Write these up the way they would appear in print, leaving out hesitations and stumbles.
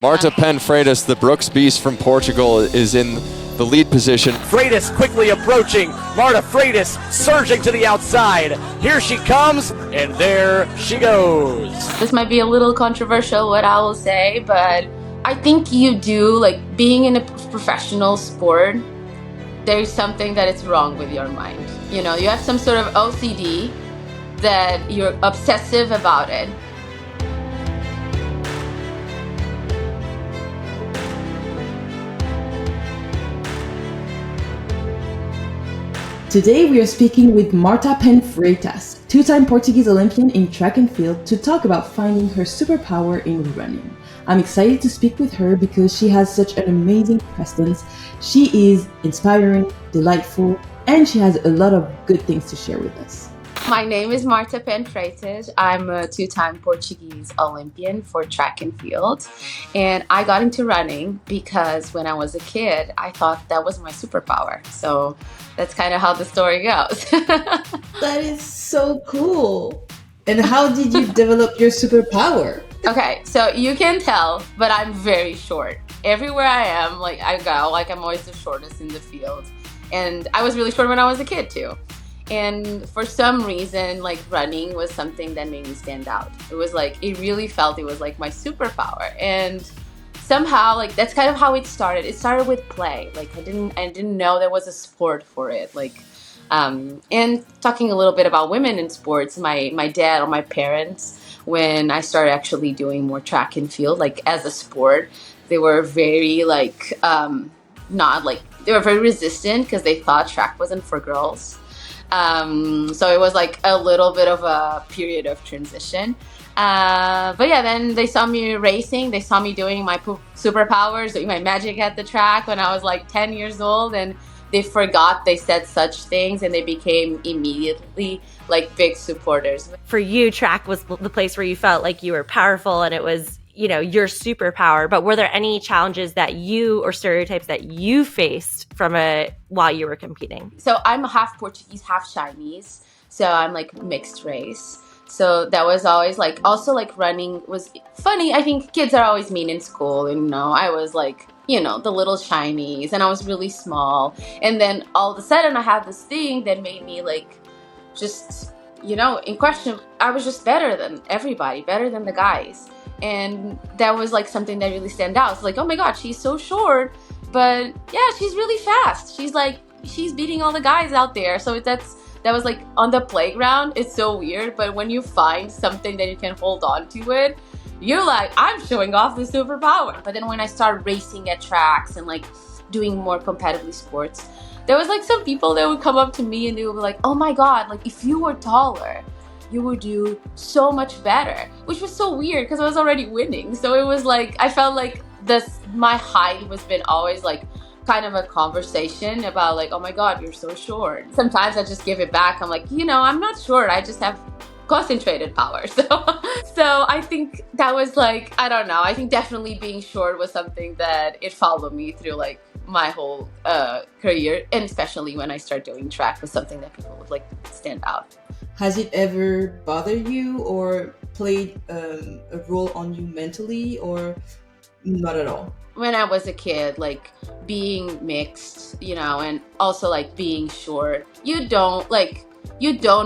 Marta Freitas, the Brooks Beast from Portugal, is in the lead position. Freitas quickly approaching. Marta Freitas surging to the outside. Here she comes, and there she goes. This might be a little controversial, what I will say, but I think you do, like, being in a professional sport, there's something that is wrong with your mind. You know, you have some sort of OCD that you're obsessive about it. Today we are speaking with Marta Freitas, two-time Portuguese Olympian in track and field, to talk about finding her superpower in running. I'm excited to speak with her because she has such an amazing presence. She is inspiring, delightful, and she has a lot of good things to share with us. My name is Marta Freitas. I'm a two-time Portuguese Olympian for track and field. And I got into running because when I was a kid, I thought that was my superpower. So that's kind of how the story goes. That is so cool. And how did you develop your superpower? Okay, so you can tell, but I'm very short. Everywhere I am, like I go, like I'm always the shortest in the field. And I was really short when I was a kid too. And for some reason, like running was something that made me stand out. It was like, it really felt it was like my superpower. And somehow, like that's kind of how it started. It started with play. Like I didn't know there was a sport for it. Like, and talking a little bit about women in sports, my dad or my parents, when I started actually doing more track and field, like as a sport, they were very like, they were very resistant because they thought track wasn't for girls. So it was like a little bit of a period of transition. But yeah, then they saw me racing. They saw me doing my superpowers, doing my magic at the track when I was like 10 years old. And they forgot they said such things and they became immediately like big supporters. For you, track was the place where you felt like you were powerful and it was, you know, your superpower. But were there any challenges that you or stereotypes that you faced while you were competing? So I'm half Portuguese, half Chinese. So I'm like mixed race. So that was always like, also like running was funny. I think kids are always mean in school. And, you know, I was like, you know, the little Chinese and I was really small. And then all of a sudden I had this thing that made me like, just, you know, in question, I was just better than everybody, better than the guys. And that was like something that really stand out. It's like, oh my God, she's so short, but yeah, she's really fast. She's beating all the guys out there. So that was like on the playground. It's so weird, but when you find something that you can hold on to it, you're like, I'm showing off the superpower. But then when I started racing at tracks and like doing more competitive sports, there was like some people that would come up to me and they would be like, oh my God, like if you were taller, you would do so much better, which was so weird because I was already winning. So it was like, I felt like my height was been always like kind of a conversation about like, oh my God, you're so short. Sometimes I just give it back. I'm like, you know, I'm not short. I just have concentrated power. So I think that was like, I don't know. I think definitely being short was something that it followed me through like my whole career. And especially when I started doing track was something that people would like stand out. Has it ever bothered you or played a role on you mentally or not at all? When I was a kid, like being mixed, you know, and also like being short, you don't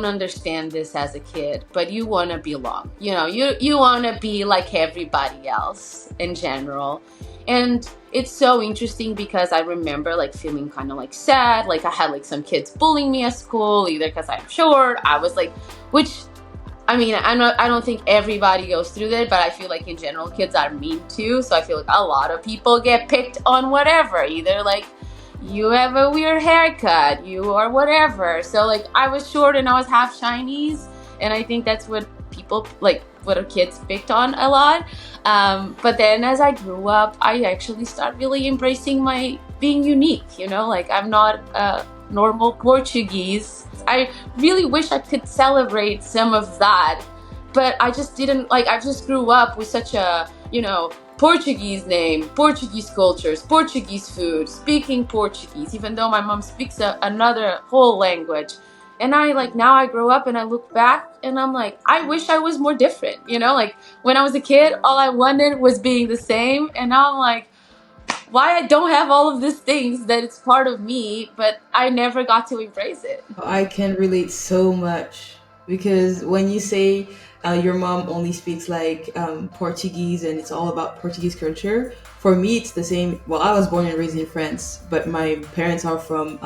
understand this as a kid, but you want to belong. You know, you want to be like everybody else in general. And it's so interesting because I remember like feeling kind of like sad. Like I had like some kids bullying me at school, either because I'm short. I was like, which, I mean, I don't think everybody goes through that, but I feel like in general kids are mean too. So I feel like a lot of people get picked on whatever, either like you have a weird haircut, you or whatever. So like I was short and I was half Chinese, and I think that's what people like, what our kids picked on a lot. But then as I grew up, I actually started really embracing my being unique, you know, like I'm not a normal Portuguese. I really wish I could celebrate some of that, but I just didn't. Like I just grew up with such a, you know, Portuguese name, Portuguese cultures, Portuguese food, speaking Portuguese, even though my mom speaks another whole language. And I like, now I grow up and I look back and I'm like, I wish I was more different, you know? Like when I was a kid, all I wanted was being the same. And now I'm like, why I don't have all of these things that it's part of me, but I never got to embrace it. I can relate so much because when you say your mom only speaks like Portuguese and it's all about Portuguese culture, for me it's the same. Well, I was born and raised in France, but my parents are from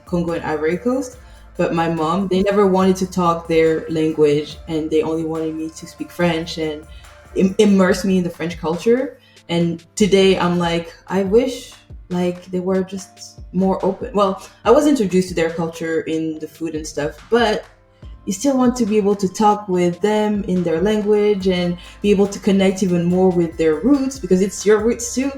Congo and Ivory Coast. But my mom, they never wanted to talk their language and they only wanted me to speak French and immerse me in the French culture. And today I'm like, I wish like they were just more open. Well, I was introduced to their culture in the food and stuff, but you still want to be able to talk with them in their language and be able to connect even more with their roots because it's your roots too.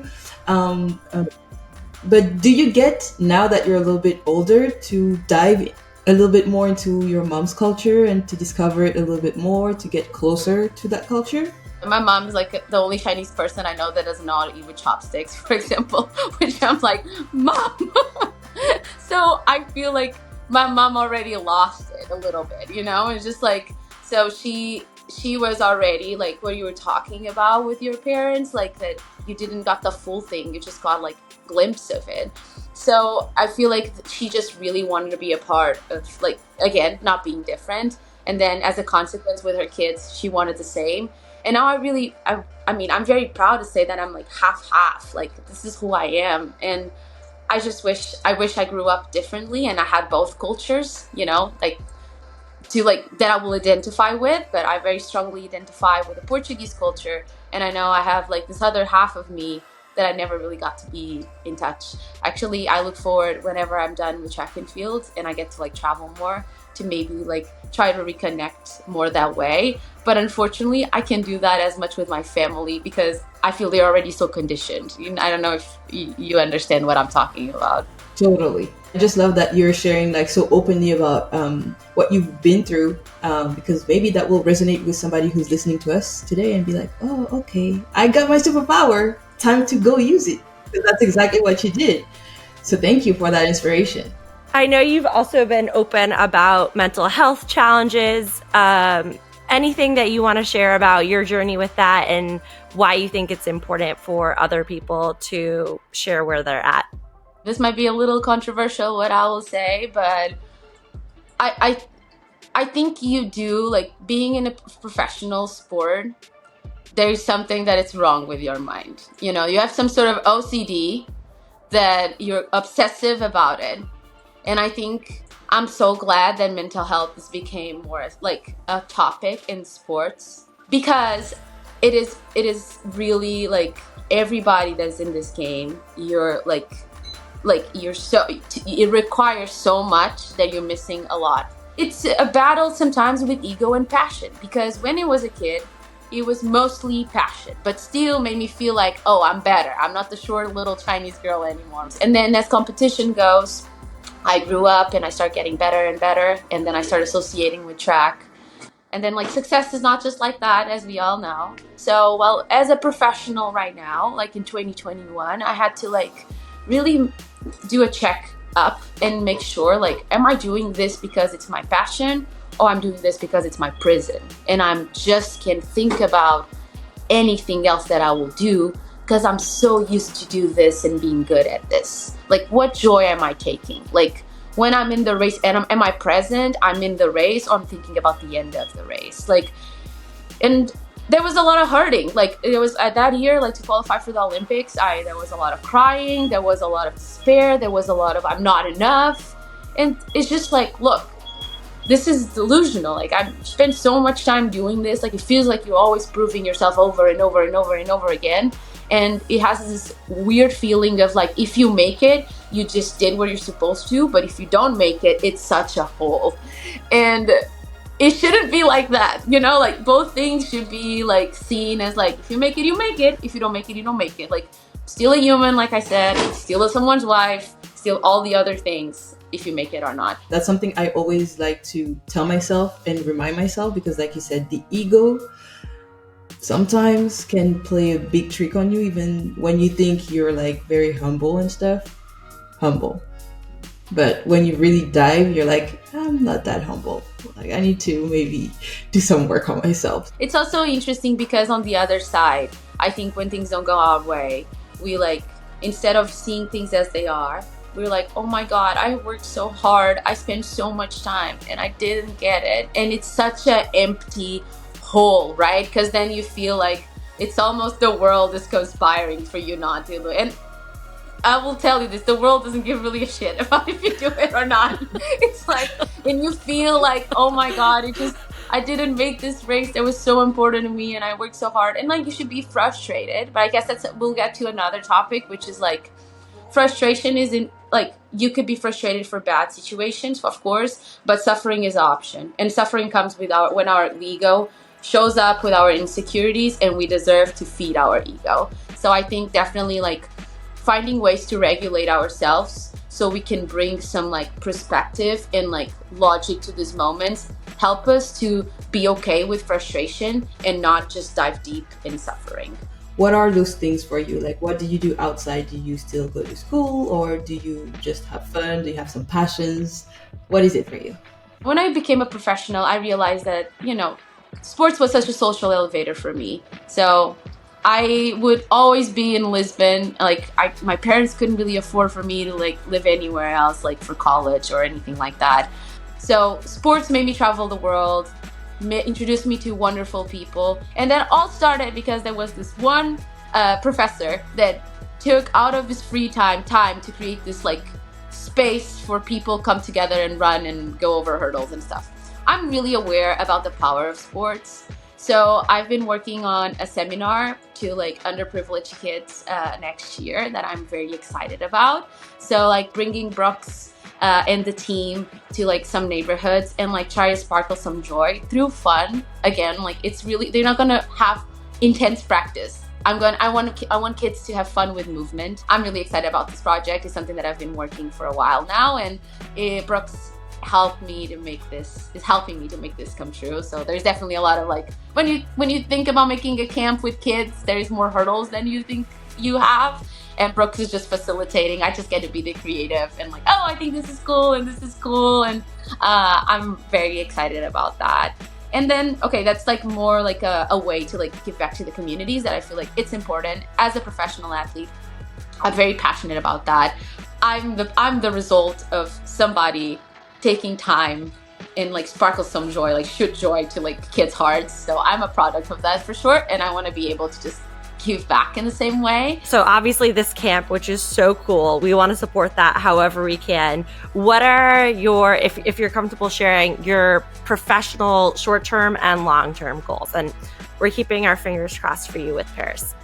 But do you get, now that you're a little bit older, to dive a little bit more into your mom's culture and to discover it a little bit more, to get closer to that culture? My mom's like the only Chinese person I know that doesn't know how to eat with chopsticks, for example, which I'm like, Mom! So I feel like my mom already lost it a little bit, you know? It's just like, so she was already like what you were talking about with your parents, like that you didn't got the full thing, you just got like glimpse of it. So I feel like she just really wanted to be a part of, like, again, not being different. And then as a consequence with her kids, she wanted the same. And now I mean, I'm very proud to say that I'm like half, like this is who I am. And I just wish I grew up differently and I had both cultures, you know, like to like that I will identify with, but I very strongly identify with the Portuguese culture. And I know I have like this other half of me that I never really got to be in touch. Actually, I look forward whenever I'm done with track and field and I get to like travel more to maybe like try to reconnect more that way. But unfortunately, I can't do that as much with my family because I feel they're already so conditioned. I don't know if you understand what I'm talking about. Totally. I just love that you're sharing like so openly about what you've been through because maybe that will resonate with somebody who's listening to us today and be like, oh, okay, I got my superpower. Time to go use it. Because that's exactly what you did. So thank you for that inspiration. I know you've also been open about mental health challenges. Anything that you want to share about your journey with that and why you think it's important for other people to share where they're at? This might be a little controversial, what I will say, but I think you do, like being in a professional sport, there's something that is wrong with your mind. You know, you have some sort of OCD that you're obsessive about it. And I think I'm so glad that mental health has became more like a topic in sports because it is really like everybody that's in this game, you're like you're so, it requires so much that you're missing a lot. It's a battle sometimes with ego and passion because when I was a kid, it was mostly passion, but still made me feel like, oh, I'm better. I'm not the short little Chinese girl anymore. And then as competition goes, I grew up and I started getting better and better. And then I started associating with track. And then like success is not just like that, as we all know. So, well, as a professional right now, like in 2021, I had to like really do a check up and make sure like, am I doing this because it's my passion? Or I'm doing this because it's my prison and I'm just can't think about anything else that I will do because I'm so used to do this and being good at this. Like, what joy am I taking? Like, when I'm in the race and am I present? I'm in the race or I'm thinking about the end of the race. Like, and there was a lot of hurting. Like, it was at that year, like to qualify for the Olympics, there was a lot of crying. There was a lot of despair. There was a lot of I'm not enough. And it's just like, look, this is delusional. Like, I've spent so much time doing this. Like, it feels like you're always proving yourself over and over and over and over again. And it has this weird feeling of like, if you make it, you just did what you're supposed to. But if you don't make it, it's such a hole. And it shouldn't be like that. You know, like both things should be like seen as like, if you make it, you make it. If you don't make it, you don't make it. Like, still a human, like I said, still someone's wife, still all the other things, if you make it or not. That's something I always like to tell myself and remind myself because like you said, the ego sometimes can play a big trick on you even when you think you're like very humble and stuff. Humble. but when you really dive, you're like, I'm not that humble. Like, I need to maybe do some work on myself. It's also interesting because on the other side, I think when things don't go our way, we like, instead of seeing things as they are, we're like, oh my God, I worked so hard. I spent so much time and I didn't get it. And it's such an empty hole, right? Because then you feel like it's almost the world is conspiring for you not to do it. And I will tell you this, the world doesn't give really a shit about if you do it or not. It's like when you feel like, oh my God, I didn't make this race that was so important to me and I worked so hard. And like, you should be frustrated. But I guess we'll get to another topic, which is like, frustration isn't like, you could be frustrated for bad situations, of course, but suffering is an option. And suffering comes when our ego shows up with our insecurities and we deserve to feed our ego. So I think definitely like finding ways to regulate ourselves so we can bring some like perspective and like logic to these moments help us to be okay with frustration and not just dive deep in suffering. What are those things for you? Like, what do you do outside? Do you still go to school, or do you just have fun? Do you have some passions? What is it for you? When I became a professional, I realized that, sports was such a social elevator for me. So I would always be in Lisbon. Like, my parents couldn't really afford for me to like live anywhere else, like for college or anything like that. So sports made me travel the world, introduced me to wonderful people. And that all started because there was this one professor that took out of his free time to create this like space for people come together and run and go over hurdles and stuff. I'm really aware about the power of sports. So I've been working on a seminar to like underprivileged kids next year that I'm very excited about. So like bringing Brooks and the team to like some neighborhoods and like try to sparkle some joy through fun. Again, like it's really, they're not gonna have intense practice. I want kids to have fun with movement. I'm really excited about this project. It's something that I've been working for a while now, and Brooks is helping me to make this come true. So there's definitely a lot of like, when you think about making a camp with kids, there's more hurdles than you think you have. And Brooks is just facilitating. I just get to be the creative and like, oh, I think this is cool and this is cool. And I'm very excited about that. And then, okay, that's like more like a way to like give back to the communities that I feel like it's important. As a professional athlete, I'm very passionate about that. I'm the result of somebody taking time and like sparkle some joy, like shoot joy to like kids' hearts. So I'm a product of that for sure. And I want to be able to just give back in the same way. So obviously this camp, which is so cool, we want to support that however we can. What are your, if you're comfortable sharing, your professional short-term and long-term goals? And we're keeping our fingers crossed for you with Paris.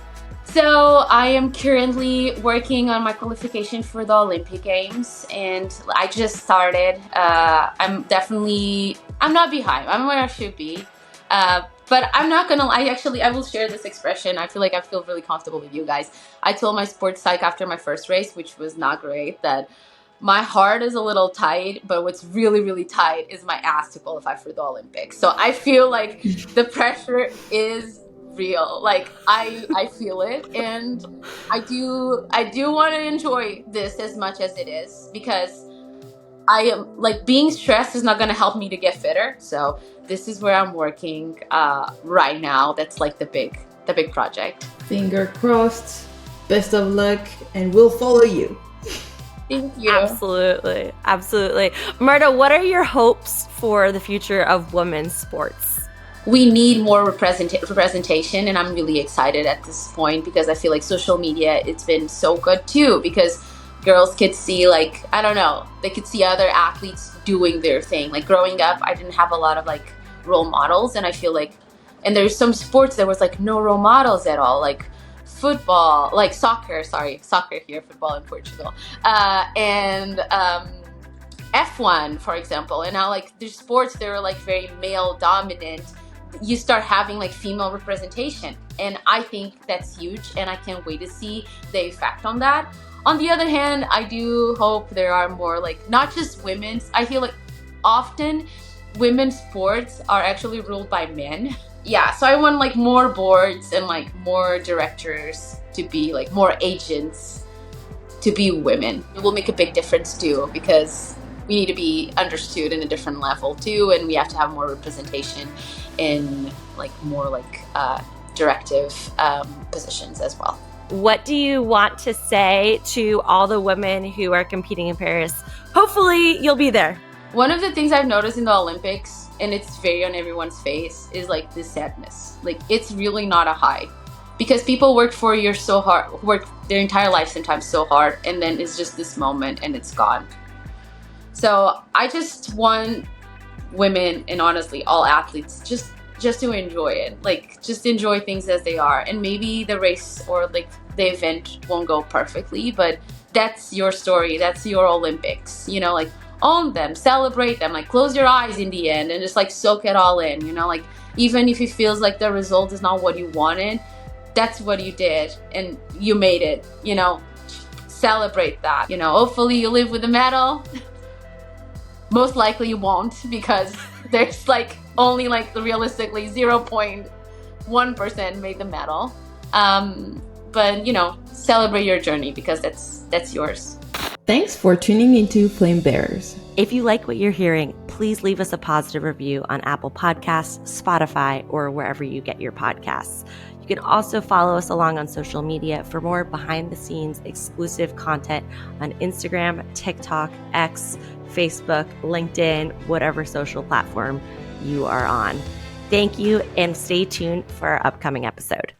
So I am currently working on my qualification for the Olympic Games, and I just started. I'm not behind. I'm where I should be. But I'm not gonna, I will share this expression. I feel like I feel really comfortable with you guys. I told my sports psych after my first race, which was not great, that my heart is a little tight, but what's really, really tight is my ass to qualify for the Olympics. So I feel like the pressure is real. Like I feel it, and I do want to enjoy this as much as it is, because I am like, being stressed is not going to help me to get fitter. So this is where I'm working right now. That's like the big project. Finger crossed. Best of luck, and we'll follow you. Thank you. Absolutely. Marta, what are your hopes for the future of women's sports? We need more representation, and I'm really excited at this point, because I feel like social media, it's been so good too, because girls could see, like, I don't know, they could see other athletes doing their thing. Like growing up, I didn't have a lot of like role models, and I feel like, and there's some sports there was like no role models at all, like football, like soccer here, football in Portugal, and F1, for example. And now like there's sports that are like very male dominant, you start having like female representation, and I think that's huge, and I can't wait to see the effect on that. On the other hand, I do hope there are more, like, not just women's. I feel like often women's sports are actually ruled by men. Yeah, so I want like more boards and like more directors to be like more agents to be women. It will make a big difference too, because we need to be understood in a different level too, and we have to have more representation in like more like directive positions as well. What do you want to say to all the women who are competing in Paris? Hopefully you'll be there. One of the things I've noticed in the Olympics, and it's very on everyone's face, is like this sadness. Like, it's really not a high, because people work 4 years so hard, work their entire life sometimes so hard, and then it's just this moment and it's gone. So I just want women, and honestly all athletes, just to enjoy it. Like, just enjoy things as they are. And maybe the race or like the event won't go perfectly, but that's your story, that's your Olympics, you know, like own them, celebrate them, like close your eyes in the end and just like soak it all in, you know, like even if it feels like the result is not what you wanted, that's what you did and you made it, you know, celebrate that, you know. Hopefully you live with a medal. Most likely you won't, because there's like only like realistically 0.1% made the medal. But you know, celebrate your journey, because that's yours. Thanks for tuning into Flame Bearers. If you like what you're hearing, please leave us a positive review on Apple Podcasts, Spotify, or wherever you get your podcasts. You can also follow us along on social media for more behind-the-scenes exclusive content on Instagram, TikTok, X, Facebook, LinkedIn, whatever social platform you are on. Thank you, and stay tuned for our upcoming episode.